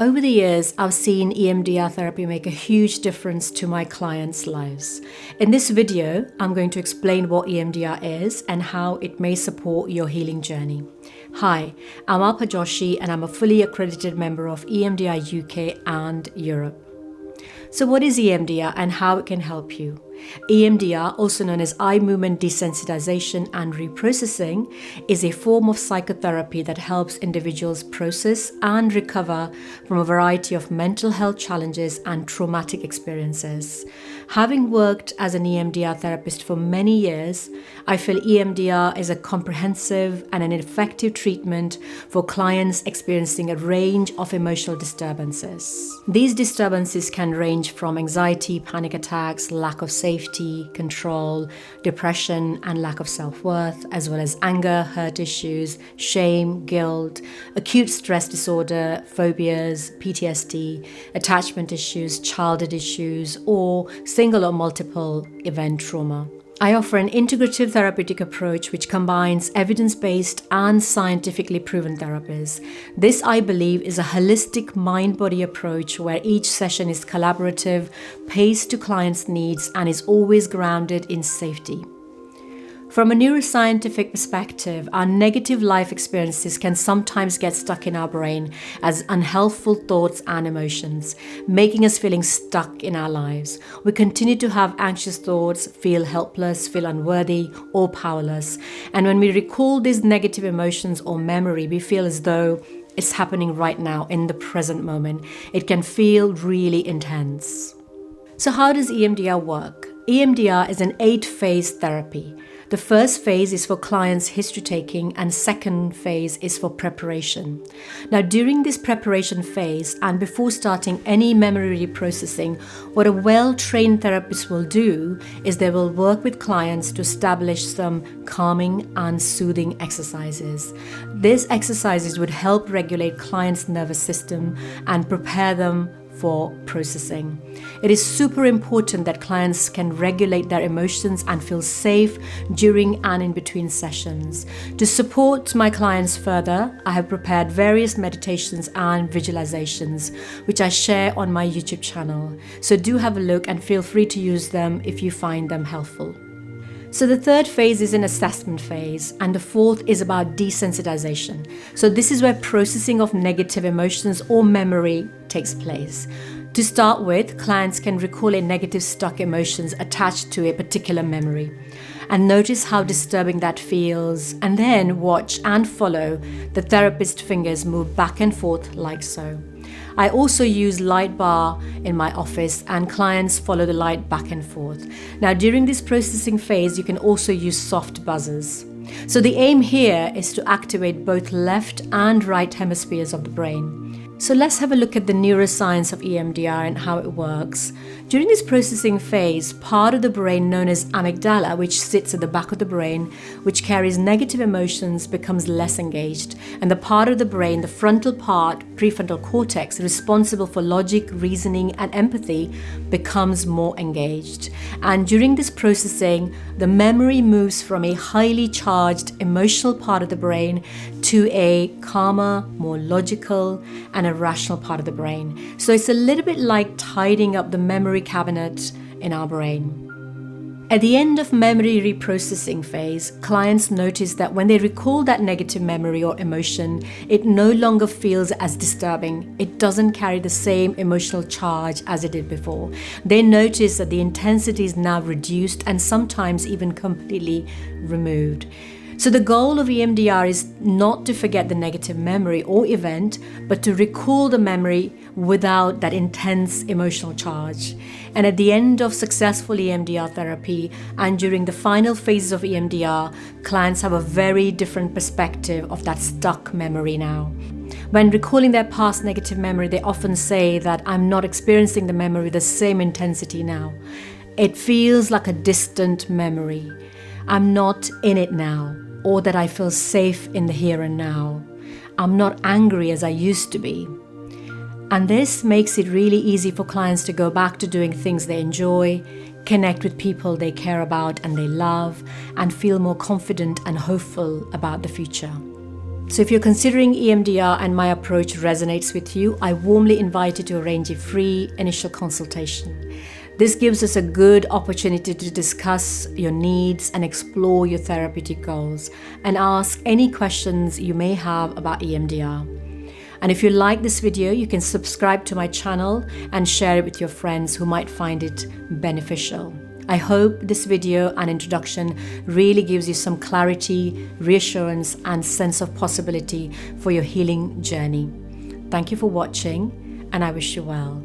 Over the years, I've seen EMDR therapy make a huge difference to my clients' lives. In this video, I'm going to explain what EMDR is and how it may support your healing journey. Hi, I'm Alpa Joshi and I'm a fully accredited member of EMDR UK and Europe. So what is EMDR and how it can help you? EMDR, also known as eye movement desensitization and reprocessing, is a form of psychotherapy that helps individuals process and recover from a variety of mental health challenges and traumatic experiences. Having worked as an EMDR therapist for many years, I feel EMDR is a comprehensive and an effective treatment for clients experiencing a range of emotional disturbances. These disturbances can range from anxiety, panic attacks, lack of safety, control, depression, and lack of self-worth, as well as anger, hurt issues, shame, guilt, acute stress disorder, phobias, PTSD, attachment issues, childhood issues, or single or multiple event trauma. I offer an integrative therapeutic approach which combines evidence-based and scientifically proven therapies. This, I believe, is a holistic mind-body approach where each session is collaborative, paced to clients' needs, and is always grounded in safety. From a neuroscientific perspective, our negative life experiences can sometimes get stuck in our brain as unhelpful thoughts and emotions, making us feeling stuck in our lives. We continue to have anxious thoughts, feel helpless, feel unworthy or powerless. And when we recall these negative emotions or memory, we feel as though it's happening right now in the present moment. It can feel really intense. So how does EMDR work? EMDR is an 8-phase therapy. The first phase is for clients' history taking and second phase is for preparation. Now, during this preparation phase and before starting any memory reprocessing, what a well-trained therapist will do is they will work with clients to establish some calming and soothing exercises. These exercises would help regulate clients' nervous system and prepare them for processing. It is super important that clients can regulate their emotions and feel safe during and in between sessions. To support my clients further, I have prepared various meditations and visualizations, which I share on my YouTube channel. So do have a look and feel free to use them if you find them helpful. So the third phase is an assessment phase, and the fourth is about desensitization. So this is where processing of negative emotions or memory takes place. To start with, clients can recall a negative stuck emotions attached to a particular memory and notice how disturbing that feels, and then watch and follow the therapist's fingers move back and forth like so. I also use light bar in my office and clients follow the light back and forth. Now, during this processing phase, you can also use soft buzzers. So the aim here is to activate both left and right hemispheres of the brain. So let's have a look at the neuroscience of EMDR and how it works. During this processing phase, part of the brain known as amygdala, which sits at the back of the brain, which carries negative emotions, becomes less engaged. And the part of the brain, the frontal part, prefrontal cortex, responsible for logic, reasoning, and empathy, becomes more engaged. And during this processing, the memory moves from a highly charged emotional part of the brain to a calmer, more logical, and a rational part of the brain. So it's a little bit like tidying up the memory cabinet in our brain. At the end of memory reprocessing phase, clients notice that when they recall that negative memory or emotion, it no longer feels as disturbing. It doesn't carry the same emotional charge as it did before. They notice that the intensity is now reduced and sometimes even completely removed. So the goal of EMDR is not to forget the negative memory or event, but to recall the memory without that intense emotional charge. And at the end of successful EMDR therapy and during the final phases of EMDR, clients have a very different perspective of that stuck memory now. When recalling their past negative memory, they often say that I'm not experiencing the memory with the same intensity now. It feels like a distant memory. I'm not in it now. Or that I feel safe in the here and now. I'm not angry as I used to be. And this makes it really easy for clients to go back to doing things they enjoy, connect with people they care about and they love, and feel more confident and hopeful about the future. So if you're considering EMDR and my approach resonates with you, I warmly invite you to arrange a free initial consultation. This gives us a good opportunity to discuss your needs and explore your therapeutic goals and ask any questions you may have about EMDR. And if you like this video, you can subscribe to my channel and share it with your friends who might find it beneficial. I hope this video and introduction really gives you some clarity, reassurance, and sense of possibility for your healing journey. Thank you for watching, and I wish you well.